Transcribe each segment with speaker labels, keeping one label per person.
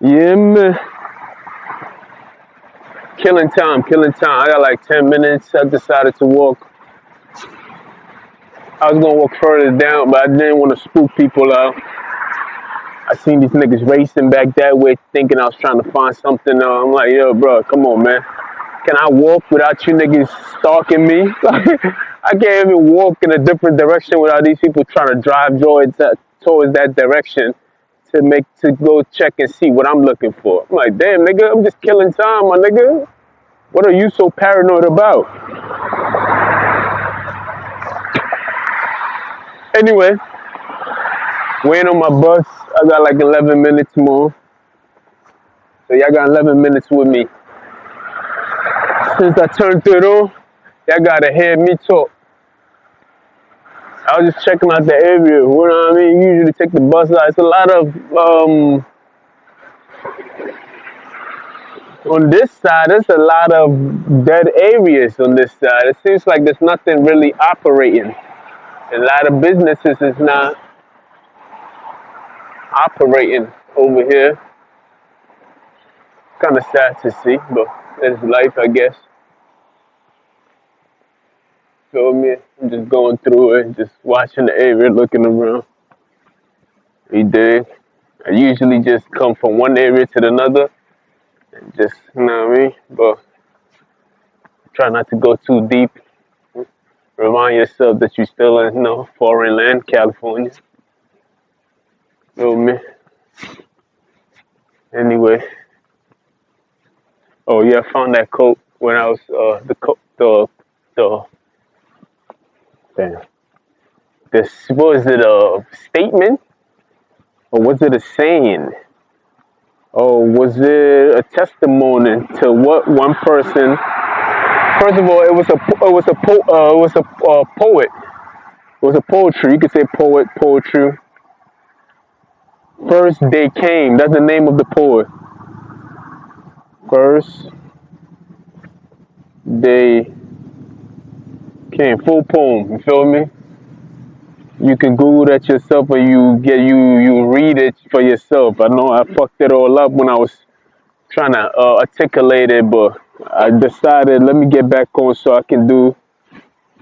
Speaker 1: Yeah, man. Killing time, killing time. I got like 10 minutes. I decided to walk. I was gonna walk further down, but I didn't want to spook people out. I seen these niggas racing back that way, thinking I was trying to find something. I'm like, yo, bro, come on, man. Can I walk without you niggas stalking me? I can't even walk in a different direction without these people trying to drive towards that direction to go check and see what I'm looking for. I'm like, damn, nigga, I'm just killing time, my nigga. What are you so paranoid about? Anyway, waiting on my bus. I got like 11 minutes more. So y'all got 11 minutes with me. Since I turned it on, y'all gotta hear me talk. I was just checking out the area. You know what I mean? Usually take the bus out. It's a lot of on this side. There's a lot of dead areas on this side. It seems like there's nothing really operating. A lot of businesses is not operating over here. Kind of sad to see, but it's life, I guess. Feel me? I'm just going through it, just watching the area, looking around. We did. I usually just come from one area to another, and just, you know what I mean? But try not to go too deep. Remind yourself that you're still in, foreign land, California. Feel me? Anyway. Oh yeah, I found that quote when I was the damn. This was it a statement or was it a saying? Or was it a testimony to what one person? First of all, it was a poet. It was a poetry. You could say poet, poetry. First they came. That's the name of the poet. First they came. Full poem. You feel me? You can Google that yourself, or you read it for yourself. I know I fucked it all up when I was trying to articulate it, but I decided let me get back on so I can do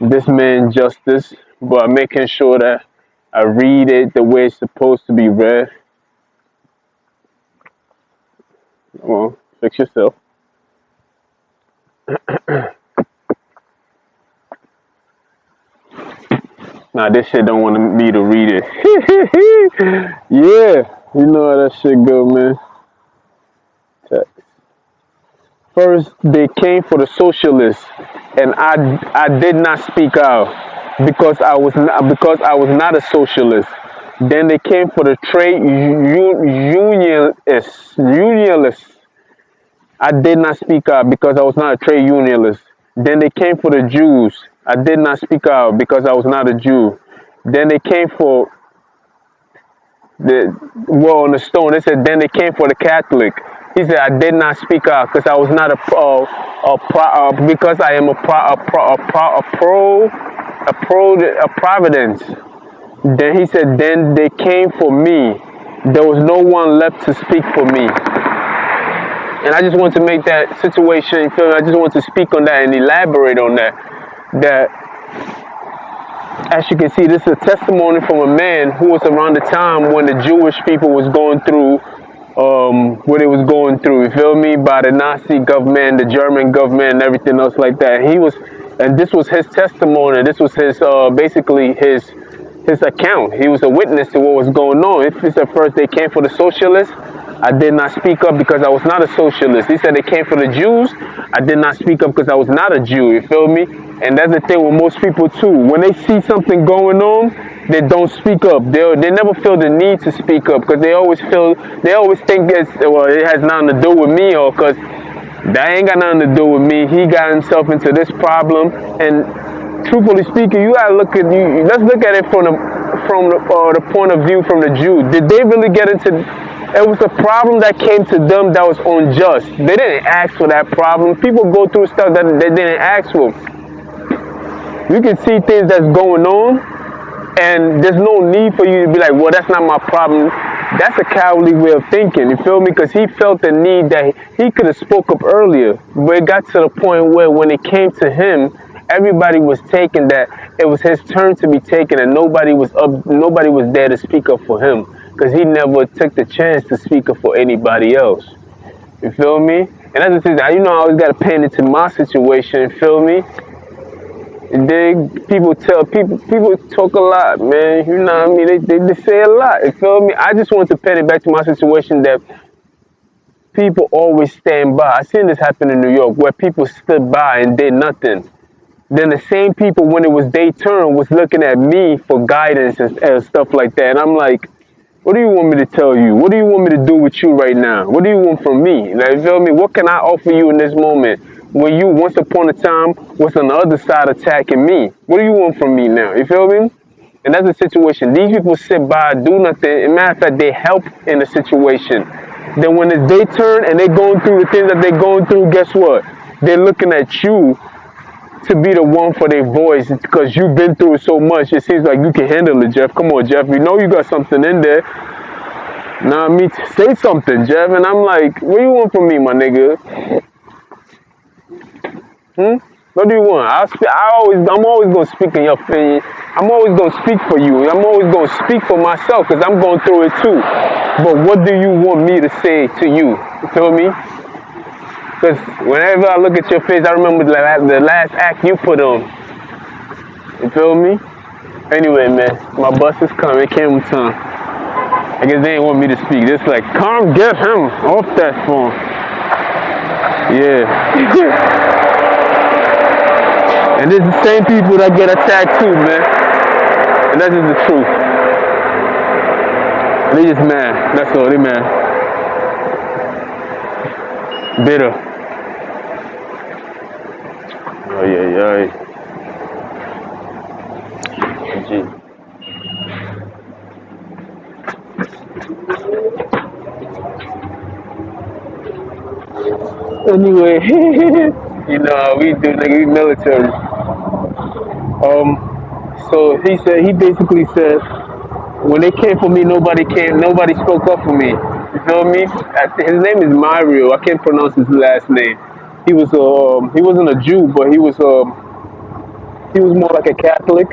Speaker 1: this man justice, but making sure that I read it the way it's supposed to be read. Well, fix yourself. Nah, this shit don't want me to read it. Yeah, you know how that shit go, man. First, they came for the socialists, and I did not speak out because I was not a socialist. Then they came for the unionists. I did not speak out because I was not a trade unionist. Then they came for the Jews. I did not speak out because I was not a Jew. Then they came for the well on the stone. They said then they came for the Catholic. He said I did not speak out because I was not because I am a providence. Then he said then they came for me. There was no one left to speak for me. And I just want to make that situation, you feel me? I just want to speak on that and elaborate on that. That, as you can see, this is a testimony from a man who was around the time when the Jewish people was going through what it was going through, you feel me? By the Nazi government, the German government, and everything else like that. And this was his testimony. This was his, basically his account. He was a witness to what was going on. If he said first they came for the socialists, I did not speak up because I was not a socialist. He said they came for the Jews. I did not speak up because I was not a Jew. You feel me? And that's the thing with most people too. When they see something going on, they don't speak up. They never feel the need to speak up because they always think it has nothing to do with me, or because that ain't got nothing to do with me. He got himself into this problem. And truthfully speaking, you gotta look at you. Let's look at it from the point of view from the Jew. Did they really get into? It was a problem that came to them that was unjust. They didn't ask for that problem. People go through stuff that they didn't ask for. You can see things that's going on, and there's no need for you to be like, well, that's not my problem. That's a cowardly way of thinking, you feel me? Because he felt the need that he could have spoke up earlier, but it got to the point where when it came to him, everybody was taking that it was his turn to be taken, and nobody was there to speak up for him, because he never took the chance to speak up for anybody else. You feel me? And that's the thing. You know, I always got to pan into my situation. You feel me? And then people talk a lot, man. You know what I mean? They say a lot. You feel me? I just want to pan it back to my situation that people always stand by. I seen this happen in New York where people stood by and did nothing. Then the same people, when it was their turn, was looking at me for guidance and stuff like that. And I'm like, what do you want me to tell you? What do you want me to do with you right now? What do you want from me? Like, you feel me? What can I offer you in this moment when you, once upon a time, was on the other side attacking me? What do you want from me now? You feel me? And that's the situation. These people sit by, do nothing. As a matter of fact, they help in the situation. Then when it's their turn and they're going through the things that they're going through, guess what? They're looking at you to be the one for their voice because you've been through so much. It seems like you can handle it, Jeff. Come on, Jeff. You know you got something in there. Nah, me say something, Jeff. And I'm like, what do you want from me, my nigga? What do you want? I'm always gonna speak in your opinion. I'm always gonna speak for you. I'm always gonna speak for myself because I'm going through it too. But what do you want me to say to you? You feel me? Because whenever I look at your face, I remember the last act you put on. You feel me? Anyway, man, my bus is coming. It came time. I guess they didn't want me to speak. Just like, come get him off that phone. Yeah. And it's the same people that get attacked too, man. And that's just the truth. And they just mad. That's all. They mad. Bitter. Oh yeah. Gee. Anyway, you know how we do, nigga. We military. So he basically said, when they came for me, nobody spoke up for me. You feel me? His name is Mario. I can't pronounce his last name. He wasn't a Jew, but he was more like a Catholic.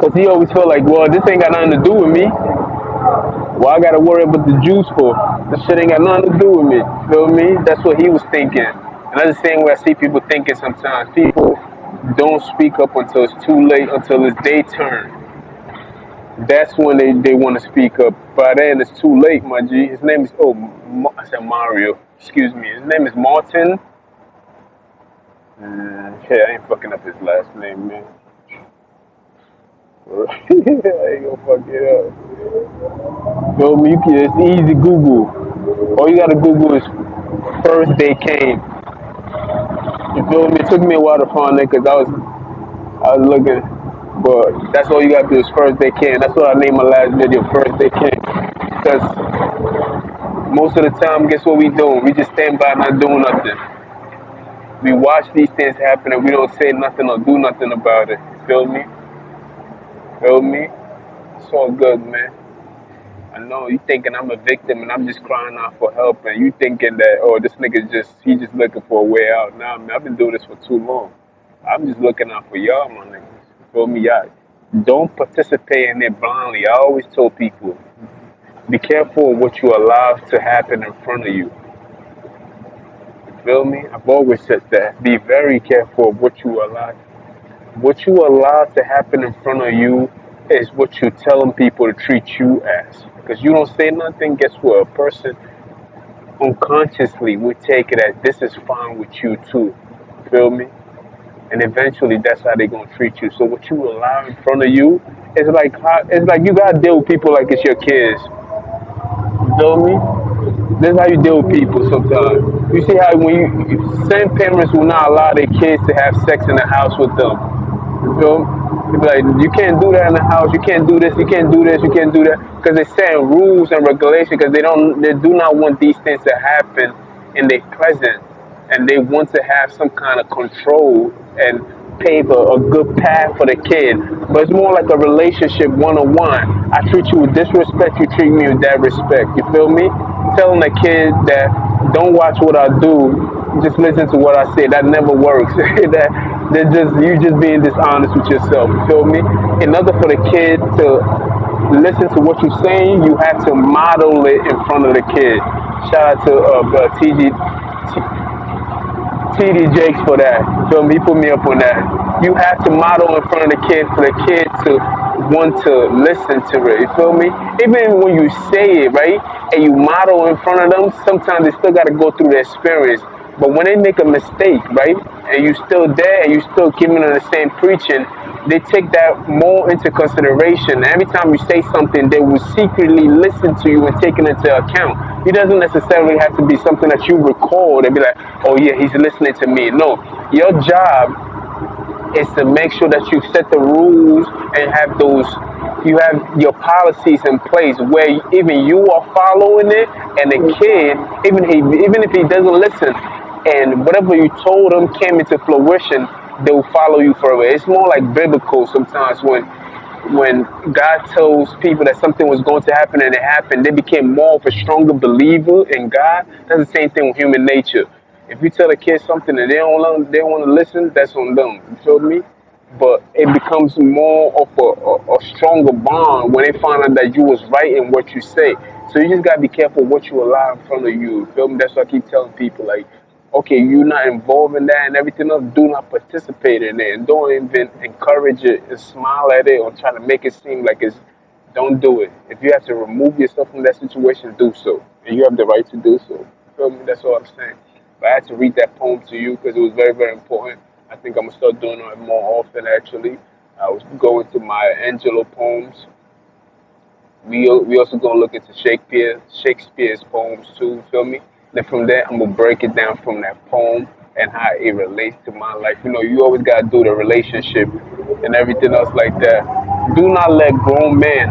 Speaker 1: Cause he always felt like, well, this ain't got nothing to do with me. Why I gotta worry about the Jews for? This shit ain't got nothing to do with me. You feel me? That's what he was thinking. And that's the same way I see people thinking sometimes. People don't speak up until it's too late, until it's their turn. That's when they want to speak up. By then, it's too late, my G. His name is, I said Mario. Excuse me. His name is Martin. Yeah, I ain't fucking up his last name, man. I ain't gonna fuck it up. Feel me? It's easy Google. All you gotta Google is first they came. You feel me? It took me a while to find it because I was looking. But that's all you gotta do is first they came. That's what I named my last video, first they came. Because most of the time, guess what we doing? We just stand by not doing nothing. We watch these things happen and we don't say nothing or do nothing about it. You feel me? Feel me? It's all good, man. I know you thinking I'm a victim and I'm just crying out for help, and you thinking that, oh, this nigga he just looking for a way out. Nah, man, I've been doing this for too long. I'm just looking out for y'all, my niggas. You feel me? Y'all don't participate in it blindly. I always told people, be careful of what you allow to happen in front of you. You feel me? I've always said that. Be very careful of what you allow. What you allow to happen in front of you is what you're telling people to treat you as. Because you don't say nothing, guess what? A person unconsciously would take it as this is fine with you too. Feel me? And eventually that's how they're gonna treat you. So what you allow in front of you is like you gotta deal with people like it's your kids. You feel me? This is how you deal with people sometimes. You see how when same parents will not allow their kids to have sex in the house with them. You feel me? They be like, you can't do that in the house. You can't do this. You can't do this. You can't do that. Because they're setting rules and regulations. Because they do not want these things to happen in their presence, and they want to have some kind of control and pave a good path for the kid. But it's more like a relationship one-on-one. I treat you with this respect, you treat me with that respect. You feel me? Telling the kid that don't watch what I do, just listen to what I say. That never works. You just being dishonest with yourself. You feel me? In order for the kid to listen to what you're saying, you have to model it in front of the kid. Shout out to TD Jakes for that. You feel me? He put me up on that. You have to model in front of the kid for the kid to want to listen to it. You feel me? Even when you say it, right, and you model in front of them, sometimes they still got to go through the experience. But when they make a mistake, right, and you still there and you still giving them the same preaching, they take that more into consideration. Every time you say something, they will secretly listen to you and take it into account. It doesn't necessarily have to be something that you record and be like, oh yeah, he's listening to me. No, your job is to make sure that you set the rules and have you have your policies in place where even you are following it, and the kid, even if he doesn't listen, and whatever you told him came into fruition, they will follow you forever. It's more like biblical sometimes when God tells people that something was going to happen and it happened, they became more of a stronger believer in God. That's the same thing with human nature. If you tell a kid something and they don't want to listen, that's on them. You feel me? But it becomes more of a stronger bond when they find out that you was right in what you say. So you just gotta be careful what you allow in front of you. You feel me? That's why I keep telling people, like, okay, you're not involved in that and everything else, do not participate in it. And don't even encourage it and smile at it or try to make it seem like don't do it. If you have to remove yourself from that situation, do so. And you have the right to do so. You feel me? That's all I'm saying. But I had to read that poem to you because it was very, very important. I think I'm going to start doing it more often, actually. I was going to my Angelo poems. We also going to look into Shakespeare's poems, too. You feel me? Then from there, I'm gonna break it down from that poem and how it relates to my life. You know, you always gotta do the relationship and everything else like that. Do not let grown men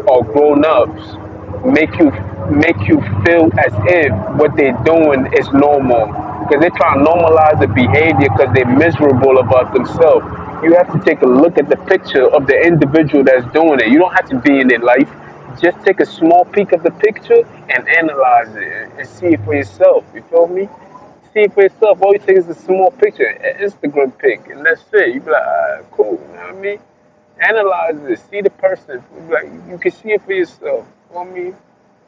Speaker 1: or grown ups make you feel as if what they're doing is normal, because they're trying to normalize the behavior because they're miserable about themselves. You have to take a look at the picture of the individual that's doing it. You don't have to be in their life. Just take a small peek of the picture and analyze it and see it for yourself. You feel me? See it for yourself. All you take is a small picture, an Instagram pic, and that's it. You be like, cool. You know what I mean? Analyze it. See the person. You be like, you can see it for yourself. You know what I mean?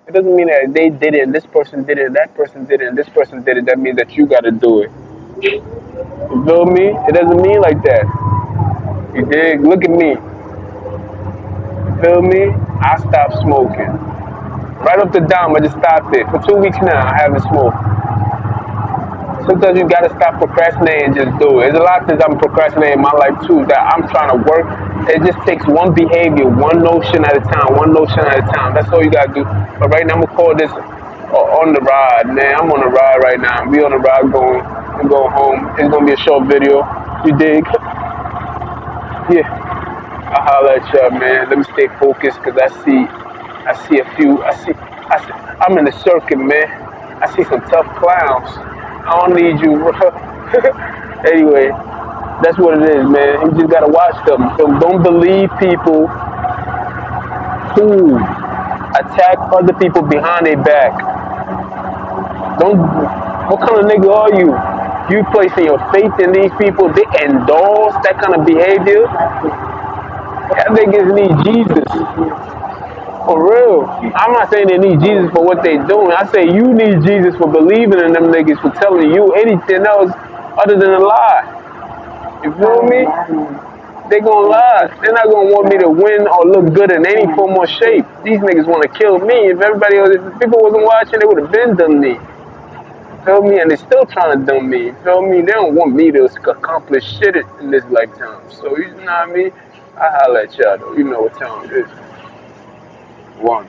Speaker 1: It doesn't mean that they did it and this person did it and that person did it and this person did it. That means that you got to do it. You feel me? It doesn't mean like that. You dig? Look at me. You feel me? I stopped smoking. Right up the dime, I just stopped it. For 2 weeks now, I haven't smoked. Sometimes you gotta stop procrastinating and just do it. There's a lot of things I'm procrastinating in my life too that I'm trying to work. It just takes one behavior, one notion at a time, one notion at a time. That's all you gotta do. But right now, I'm gonna call this on the ride, man. I'm on the ride right now. We on the ride going home. It's gonna be a short video. You dig? Yeah. I'll holler at y'all, man. Let me stay focused because I see a few. I'm in the circuit, man. I see some tough clowns. I don't need you, bro. Anyway, that's what it is, man. You just gotta watch them. So don't believe people who attack other people behind their back. What kind of nigga are you? You placing your faith in these people, they endorse that kind of behavior. That niggas need Jesus. For real. I'm not saying they need Jesus for what they doing. I say you need Jesus for believing in them niggas, for telling you anything else other than a lie. You feel me? They gonna lie. They're not gonna want me to win or look good in any form or shape. These niggas wanna kill me. If people wasn't watching, they would have been done me. Feel me? And they're still trying to dumb me. Feel me? They don't want me to accomplish shit in this lifetime. So you know what I mean? I holla at y'all though. You know what time it is. One.